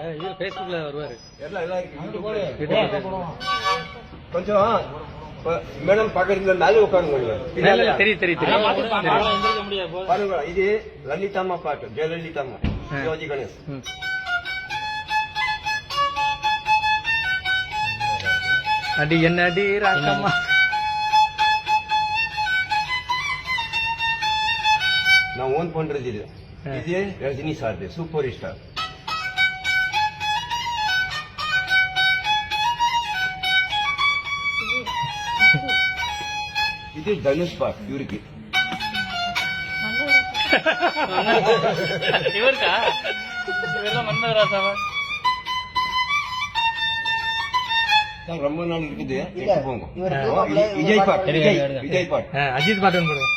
இவர் Facebookல வருவாரு. கொஞ்சம் மேடம் பக்கத்துல மேல உட்காருங்க. பாருங்க, இது லலிதாம்மா பாட்டு, ஜெயலலிதாம்மா, சிவாஜி கணேஷ். அடி என்ன அடி ராக்கம்மா. நான் ஓன் பண்றது இது. இது ரஜினி சார், சூப்பர் ஸ்டார். இது தனுஷ் பார் இவருக்கு. இவருக்கா? இவரெல்லாம் மன்மதராசாவா? ரொம்ப நாள் இருக்குது. போங்க. விஜய் பாட், விஜய் பாட், அஜித் பாட்டு போடுங்க.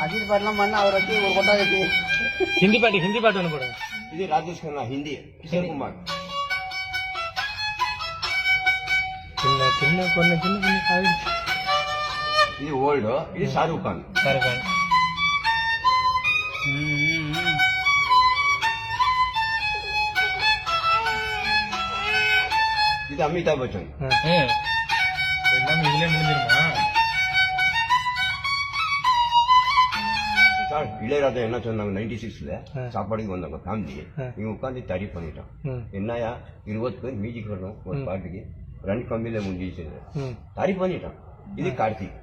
அஜித் பாட்டுலாம் பண்ண அவர் வச்சு ஒரு கொட்டா வச்சு ஹிந்தி பாட்டு ஒன்று போடுங்க. இது ராஜேஷ் கண்ணா, ஹிந்தி கிஷோர் குமார். சின்ன சின்ன பொண்ணு இது ஓல்டு. இது ஷாருக் கான். இது அமிதாப் பச்சன். எல்லாமே இதுலயே முடிஞ்சிருமா? சார், இளையராஜா என்ன சொன்னாங்க 96ல சாப்பாடுக்கு வந்தாங்க ஃபேமிலி. இவங்க உட்காந்து தரி பண்ணிட்டான். என்னயா 20 பேர் மியூசிக் வரணும் ஒரு பாட்டுக்கு, 2 கம்பியில முடிஞ்சிச்சு. தரி பண்ணிட்டான். இது கார்த்திக்.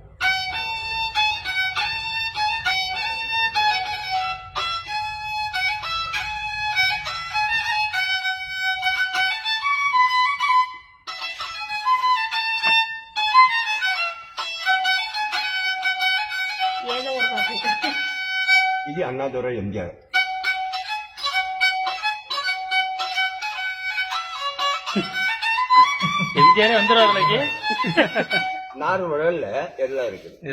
இது அண்ணாதுரை, எம்ஜிஆர். எம்ஜிஆரே வந்துடுவாங்க. 4 உடல்ல எல்லாம் இருக்குது.